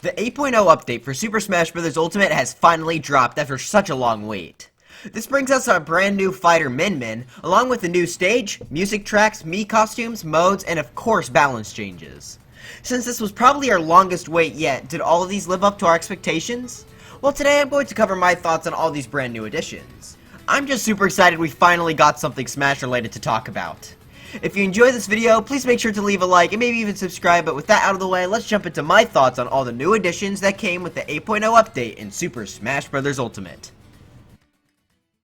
The 8.0 update for Super Smash Bros. Ultimate has finally dropped after such a long wait. This brings us our brand new fighter Min, along with a new stage, music tracks, Mii costumes, modes, and of course balance changes. Since this was probably our longest wait yet, did all of these live up to our expectations? Well, today I'm going to cover my thoughts on all these brand new additions. I'm just super excited we finally got something Smash related to talk about. If you enjoyed this video, please make sure to leave a like and maybe even subscribe, but with that out of the way, let's jump into my thoughts on all the new additions that came with the 8.0 update in Super Smash Bros. Ultimate.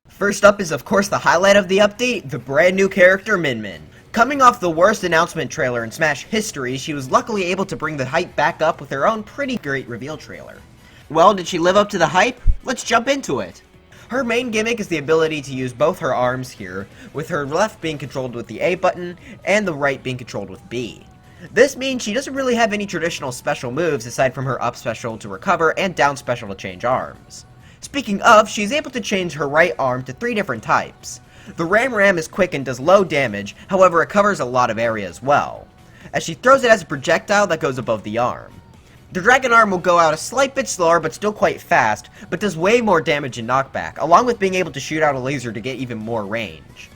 First up is of course the highlight of the update, the brand new character Min. Coming off the worst announcement trailer in Smash history, she was luckily able to bring the hype back up with her own pretty great reveal trailer. Well, did she live up to the hype? Let's jump into it. Her main gimmick is the ability to use both her arms here, with her left being controlled with the A button, and the right being controlled with B. This means she doesn't really have any traditional special moves aside from her up special to recover and down special to change arms. Speaking of, she's able to change her right arm to 3 different types. The Ramen is quick and does low damage, however it covers a lot of area as well, as she throws it as a projectile that goes above the arm. The Dragon Arm will go out a slight bit slower but still quite fast, but does way more damage and knockback, along with being able to shoot out a laser to get even more range.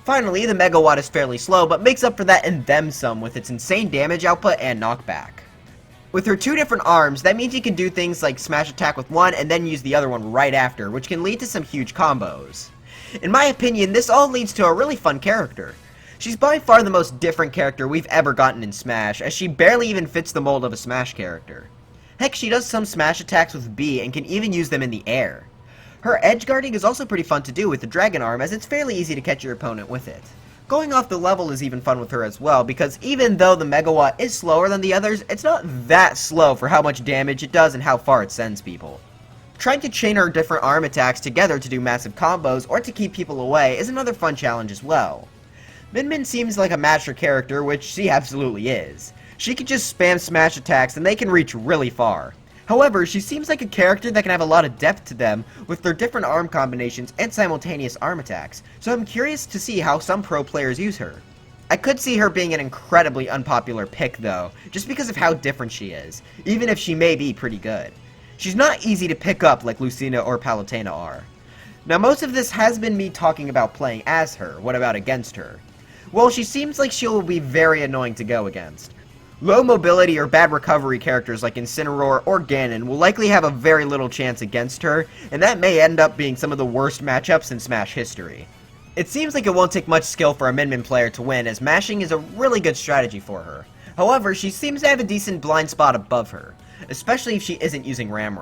Finally, the Megawatt is fairly slow, but makes up for that and then some with its insane damage output and knockback. With her 2 different arms, that means you can do things like smash attack with one and then use the other one right after, which can lead to some huge combos. In my opinion, this all leads to a really fun character. She's by far the most different character we've ever gotten in Smash, as she barely even fits the mold of a Smash character. Heck, she does some Smash attacks with B and can even use them in the air. Her edge guarding is also pretty fun to do with the Dragon Arm, as it's fairly easy to catch your opponent with it. Going off the level is even fun with her as well, because even though the Megawatt is slower than the others, it's not that slow for how much damage it does and how far it sends people. Trying to chain her different arm attacks together to do massive combos or to keep people away is another fun challenge as well. Min seems like a master character, which she absolutely is. She can just spam smash attacks and they can reach really far. However, she seems like a character that can have a lot of depth to them with their different arm combinations and simultaneous arm attacks, so I'm curious to see how some pro players use her. I could see her being an incredibly unpopular pick though, just because of how different she is, even if she may be pretty good. She's not easy to pick up like Lucina or Palutena are. Now most of this has been me talking about playing as her, what about against her? Well, she seems like she'll be very annoying to go against. Low mobility or bad recovery characters like Incineroar or Ganon will likely have a very little chance against her, and that may end up being some of the worst matchups in Smash history. It seems like it won't take much skill for a Min player to win, as mashing is a really good strategy for her. However, she seems to have a decent blind spot above her, especially if she isn't using Ram.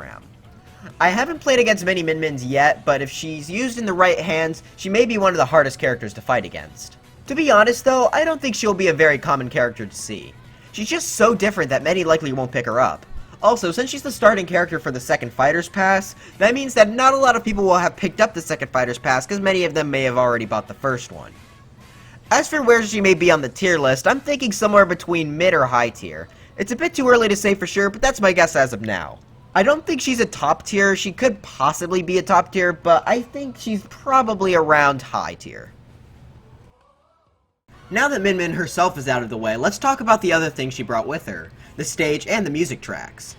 I haven't played against many Min yet, but if she's used in the right hands, she may be one of the hardest characters to fight against. To be honest though, I don't think she'll be a very common character to see. She's just so different that many likely won't pick her up. Also, since she's the starting character for the second Fighter's Pass, that means that not a lot of people will have picked up the second Fighter's Pass because many of them may have already bought the first one. As for where she may be on the tier list, I'm thinking somewhere between mid or high tier. It's a bit too early to say for sure, but that's my guess as of now. I don't think she's a top tier, she could possibly be a top tier, but I think she's probably around high tier. Now that Min herself is out of the way, let's talk about the other things she brought with her, the stage and the music tracks.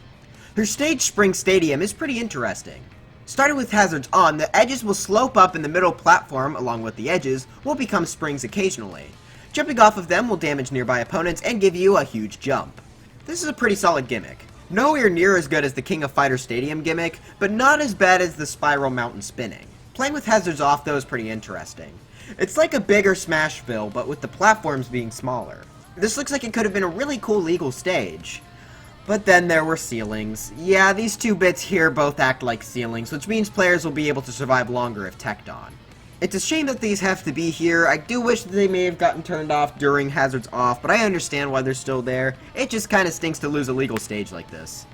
Her stage Spring Stadium is pretty interesting. Starting with hazards on, the edges will slope up and the middle platform, along with the edges, will become springs occasionally. Jumping off of them will damage nearby opponents and give you a huge jump. This is a pretty solid gimmick. Nowhere near as good as the King of Fighters Stadium gimmick, but not as bad as the Spiral Mountain Spinning. Playing with hazards off though is pretty interesting. It's like a bigger Smashville, but with the platforms being smaller. This looks like it could have been a really cool legal stage. But then there were ceilings. Yeah, these 2 bits here both act like ceilings, which means players will be able to survive longer if teched on. It's a shame that these have to be here. I do wish that they may have gotten turned off during hazards off, but I understand why they're still there. It just kinda stinks to lose a legal stage like this.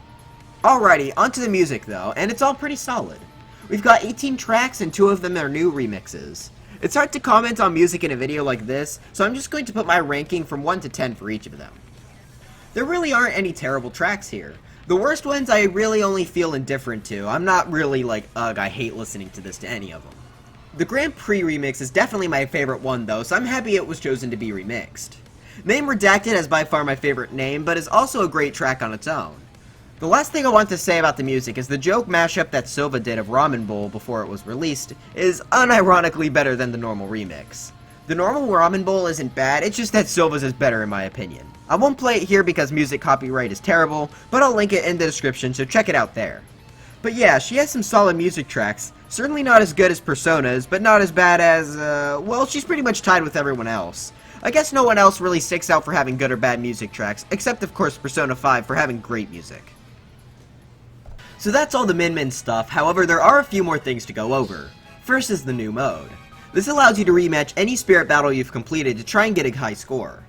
Alrighty, onto the music though, and it's all pretty solid. We've got 18 tracks and 2 of them are new remixes. It's hard to comment on music in a video like this, so I'm just going to put my ranking from 1 to 10 for each of them. There really aren't any terrible tracks here. The worst ones I really only feel indifferent to. I'm not really like, ugh, I hate listening to this to any of them. The Grand Prix remix is definitely my favorite one though, so I'm happy it was chosen to be remixed. Name Redacted is by far my favorite name, but is also a great track on its own. The last thing I want to say about the music is the joke mashup that Silva did of Ramen Bowl before it was released is unironically better than the normal remix. The normal Ramen Bowl isn't bad, it's just that Silva's is better in my opinion. I won't play it here because music copyright is terrible, but I'll link it in the description, so check it out there. But yeah, she has some solid music tracks, certainly not as good as Persona's, but not as bad as, well, she's pretty much tied with everyone else. I guess no one else really sticks out for having good or bad music tracks, except of course Persona 5 for having great music. So that's all the Min stuff, however there are a few more things to go over. First is the new mode. This allows you to rematch any spirit battle you've completed to try and get a high score.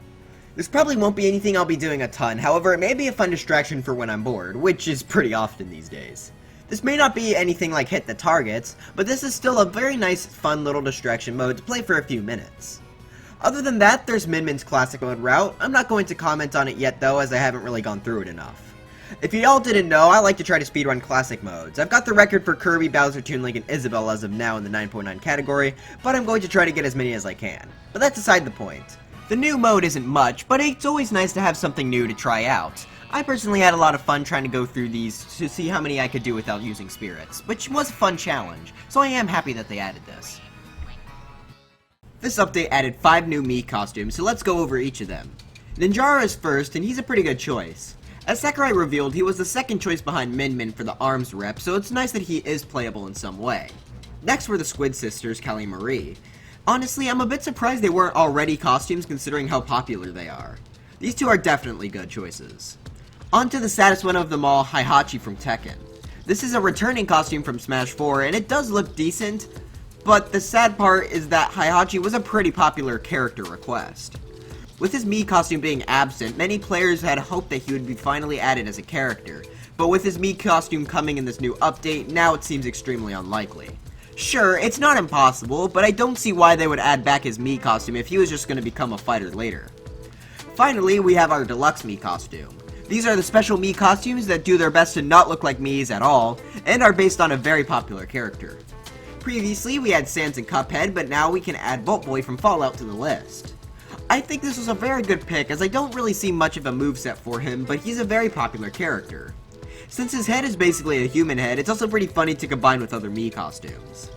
This probably won't be anything I'll be doing a ton, however it may be a fun distraction for when I'm bored, which is pretty often these days. This may not be anything like hit the targets, but this is still a very nice fun little distraction mode to play for a few minutes. Other than that, there's Min's classic mode route. I'm not going to comment on it yet though, as I haven't really gone through it enough. If y'all didn't know, I like to try to speedrun classic modes. I've got the record for Kirby, Bowser, Toon Link, and Isabelle as of now in the 9.9 category, but I'm going to try to get as many as I can. But that's aside the point. The new mode isn't much, but it's always nice to have something new to try out. I personally had a lot of fun trying to go through these to see how many I could do without using spirits, which was a fun challenge, so I am happy that they added this. This update added 5 new Mii costumes, so let's go over each of them. Ninjara is first, and he's a pretty good choice. As Sakurai revealed, he was the second choice behind Min for the ARMS rep, so it's nice that he is playable in some way. Next were the Squid Sisters, Callie Marie. Honestly, I'm a bit surprised they weren't already costumes considering how popular they are. These two are definitely good choices. On to the saddest one of them all, Heihachi from Tekken. This is a returning costume from Smash 4, and it does look decent, but the sad part is that Heihachi was a pretty popular character request. With his Mii costume being absent, many players had hoped that he would be finally added as a character, but with his Mii costume coming in this new update, now it seems extremely unlikely. Sure, it's not impossible, but I don't see why they would add back his Mii costume if he was just going to become a fighter later. Finally, we have our deluxe Mii costume. These are the special Mii costumes that do their best to not look like Mii's at all, and are based on a very popular character. Previously, we had Sans and Cuphead, but now we can add Vault Boy from Fallout to the list. I think this was a very good pick, as I don't really see much of a moveset for him, but he's a very popular character. Since his head is basically a human head, it's also pretty funny to combine with other Mii costumes.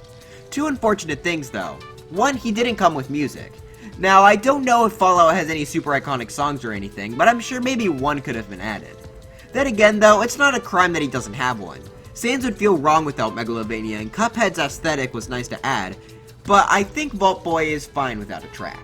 Two unfortunate things though. One, he didn't come with music. Now, I don't know if Fallout has any super iconic songs or anything, but I'm sure maybe one could have been added. Then again though, it's not a crime that he doesn't have one. Sans would feel wrong without Megalovania, and Cuphead's aesthetic was nice to add, but I think Vault Boy is fine without a track.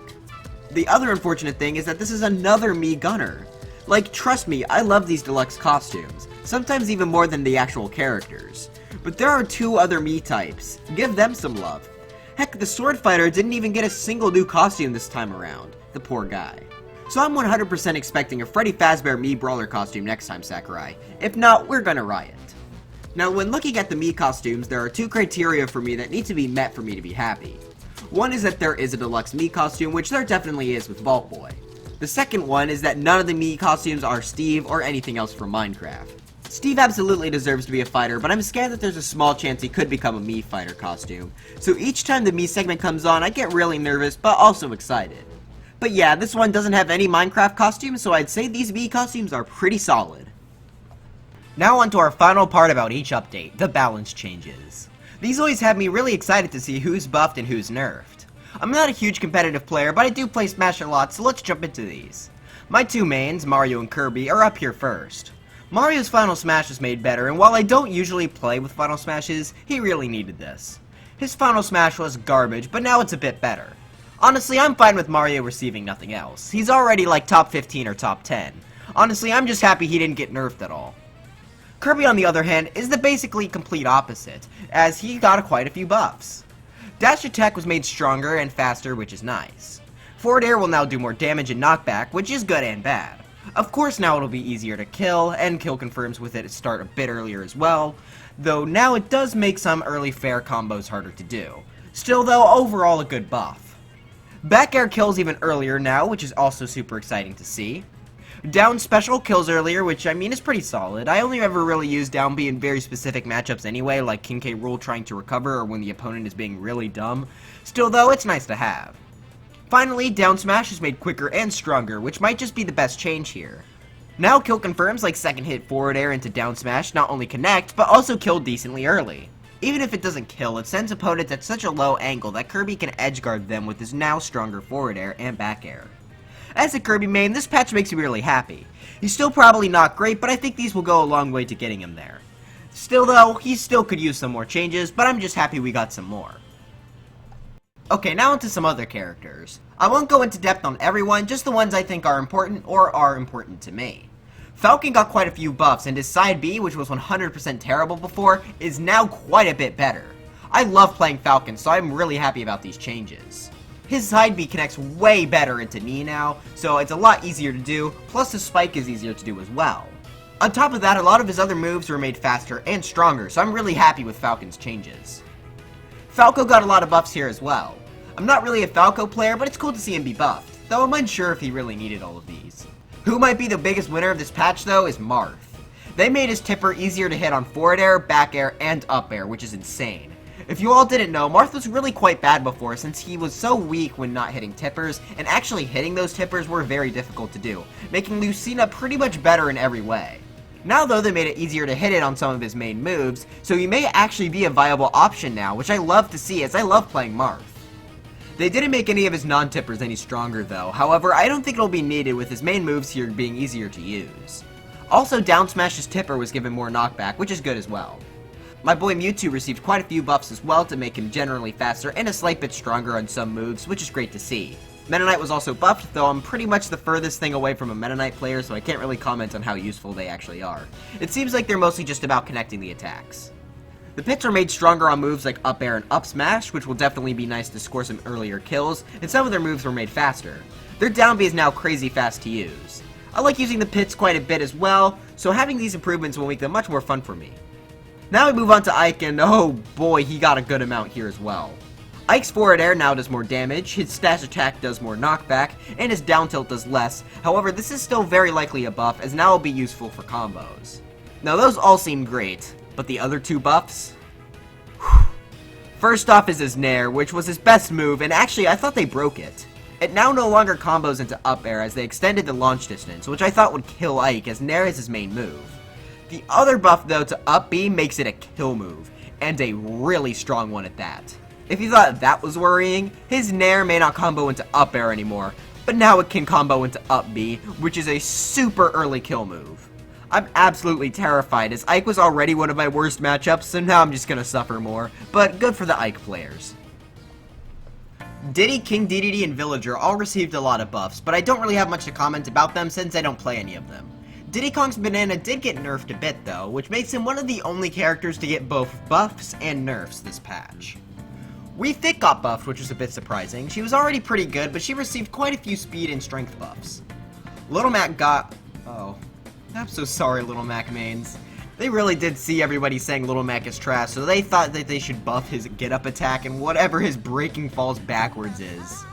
The other unfortunate thing is that this is another Mii gunner. Like, trust me, I love these deluxe costumes, sometimes even more than the actual characters. But there are 2 other Mii types, give them some love. Heck, the Sword Fighter didn't even get a single new costume this time around, the poor guy. So I'm 100% expecting a Freddy Fazbear Mii Brawler costume next time, Sakurai. If not, we're gonna riot. Now, when looking at the Mii costumes, there are 2 criteria for me that need to be met for me to be happy. One is that there is a deluxe Mii costume, which there definitely is with Vault Boy. The second one is that none of the Mii costumes are Steve or anything else from Minecraft. Steve absolutely deserves to be a fighter, but I'm scared that there's a small chance he could become a Mii fighter costume. So each time the Mii segment comes on, I get really nervous, but also excited. But yeah, this one doesn't have any Minecraft costumes, so I'd say these Mii costumes are pretty solid. Now on to our final part about each update, the balance changes. These always have me really excited to see who's buffed and who's nerfed. I'm not a huge competitive player, but I do play Smash a lot, so let's jump into these. My 2 mains, Mario and Kirby, are up here first. Mario's Final Smash was made better, and while I don't usually play with Final Smashes, he really needed this. His Final Smash was garbage, but now it's a bit better. Honestly, I'm fine with Mario receiving nothing else. He's already like top 15 or top 10. Honestly, I'm just happy he didn't get nerfed at all. Kirby, on the other hand, is the basically complete opposite, as he got quite a few buffs. Dash attack was made stronger and faster, which is nice. Forward air will now do more damage and knockback, which is good and bad. Of course now it'll be easier to kill, and kill confirms with it start a bit earlier as well, though now it does make some early fair combos harder to do. Still though, overall a good buff. Back air kills even earlier now, which is also super exciting to see. Down special kills earlier, which I mean is pretty solid. I only ever really use down B in very specific matchups anyway, like King K. Rool trying to recover or when the opponent is being really dumb. Still though, it's nice to have. Finally, down smash is made quicker and stronger, which might just be the best change here. Now kill confirms like second hit forward air into down smash not only connect, but also kill decently early. Even if it doesn't kill, it sends opponents at such a low angle that Kirby can edge guard them with his now stronger forward air and back air. As a Kirby main, this patch makes me really happy. He's still probably not great, but I think these will go a long way to getting him there. Still though, he still could use some more changes, but I'm just happy we got some more. Okay, now onto some other characters. I won't go into depth on everyone, just the ones I think are important or are important to me. Falcon got quite a few buffs, and his side B, which was 100% terrible before, is now quite a bit better. I love playing Falcon, so I'm really happy about these changes. His side B connects way better into knee now, so it's a lot easier to do, plus his spike is easier to do as well. On top of that, a lot of his other moves were made faster and stronger, so I'm really happy with Falcon's changes. Falco got a lot of buffs here as well. I'm not really a Falco player, but it's cool to see him be buffed, though I'm unsure if he really needed all of these. Who might be the biggest winner of this patch though is Marth. They made his tipper easier to hit on forward air, back air, and up air, which is insane. If you all didn't know, Marth was really quite bad before since he was so weak when not hitting tippers, and actually hitting those tippers were very difficult to do, making Lucina pretty much better in every way. Now though, they made it easier to hit it on some of his main moves, so he may actually be a viable option now, which I love to see as I love playing Marth. They didn't make any of his non-tippers any stronger though, however I don't think it'll be needed with his main moves here being easier to use. Also, down smash's tipper was given more knockback, which is good as well. My boy Mewtwo received quite a few buffs as well to make him generally faster and a slight bit stronger on some moves, which is great to see. Meta Knight was also buffed, though I'm pretty much the furthest thing away from a Meta Knight player, so I can't really comment on how useful they actually are. It seems like they're mostly just about connecting the attacks. The pits are made stronger on moves like up air and up smash, which will definitely be nice to score some earlier kills, and some of their moves were made faster. Their down B is now crazy fast to use. I like using the pits quite a bit as well, so having these improvements will make them much more fun for me. Now we move on to Ike, and oh boy, he got a good amount here as well. Ike's forward air now does more damage, his stash attack does more knockback, and his down tilt does less. However, this is still very likely a buff, as now it'll be useful for combos. Now those all seem great, but the other two buffs? Whew. First off is his Nair, which was his best move, and actually I thought they broke it. It now no longer combos into up air as they extended the launch distance, which I thought would kill Ike as Nair is his main move. The other buff though to up B makes it a kill move, and a really strong one at that. If you thought that was worrying, his Nair may not combo into up air anymore, but now it can combo into up B, which is a super early kill move. I'm absolutely terrified as Ike was already one of my worst matchups, so now I'm just gonna suffer more, but good for the Ike players. Diddy, King Dedede, and Villager all received a lot of buffs, but I don't really have much to comment about them since I don't play any of them. Diddy Kong's banana did get nerfed a bit though, which makes him one of the only characters to get both buffs and nerfs this patch. Wii Thick got buffed, which was a bit surprising. She was already pretty good, but she received quite a few speed and strength buffs. Little Mac got... oh. I'm so sorry, Little Mac mains. They really did see everybody saying Little Mac is trash, so they thought that they should buff his get-up attack and whatever his breaking falls backwards is.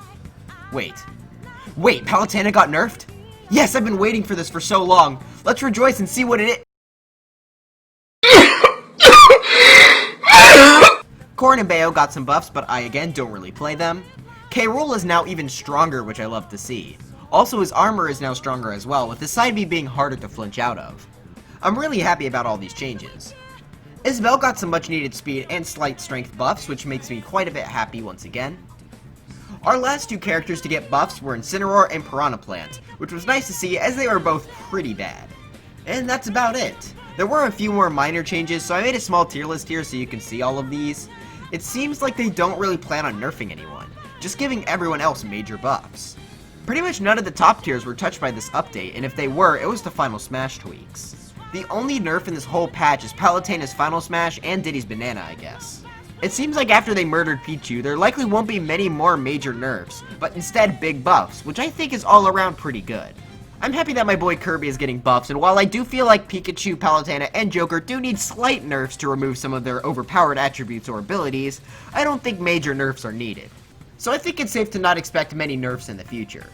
Wait, Palutena got nerfed? Yes, I've been waiting for this for so long. Let's rejoice and see what it is. Corrin and Bayo got some buffs, but I again don't really play them. K. Rool is now even stronger, which I love to see. Also, his armor is now stronger as well, with his side B being harder to flinch out of. I'm really happy about all these changes. Isabelle got some much needed speed and slight strength buffs, which makes me quite a bit happy once again. Our last two characters to get buffs were Incineroar and Piranha Plant, which was nice to see as they were both pretty bad. And that's about it. There were a few more minor changes, so I made a small tier list here so you can see all of these. It seems like they don't really plan on nerfing anyone, just giving everyone else major buffs. Pretty much none of the top tiers were touched by this update, and if they were, it was the Final Smash tweaks. The only nerf in this whole patch is Palutena's Final Smash and Diddy's Banana, I guess. It seems like after they murdered Pichu, there likely won't be many more major nerfs, but instead big buffs, which I think is all around pretty good. I'm happy that my boy Kirby is getting buffs, and while I do feel like Pikachu, Palutena, and Joker do need slight nerfs to remove some of their overpowered attributes or abilities, I don't think major nerfs are needed. So I think it's safe to not expect many nerfs in the future.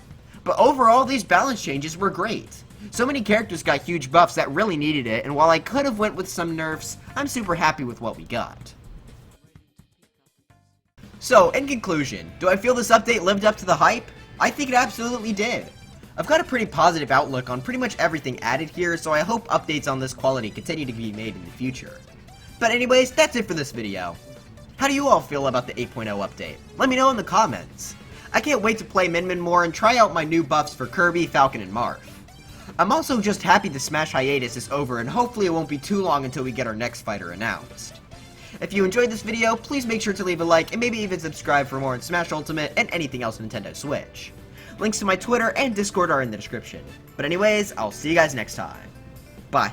But overall, these balance changes were great. So many characters got huge buffs that really needed it, and while I could have went with some nerfs, I'm super happy with what we got. So, in conclusion, do I feel this update lived up to the hype? I think it absolutely did. I've got a pretty positive outlook on pretty much everything added here, so I hope updates on this quality continue to be made in the future. But anyways, that's it for this video. How do you all feel about the 8.0 update? Let me know in the comments. I can't wait to play Min Min more and try out my new buffs for Kirby, Falcon, and Marth. I'm also just happy the Smash hiatus is over, and hopefully it won't be too long until we get our next fighter announced. If you enjoyed this video, please make sure to leave a like and maybe even subscribe for more on Smash Ultimate and anything else Nintendo Switch. Links to my Twitter and Discord are in the description. But anyways, I'll see you guys next time. Bye.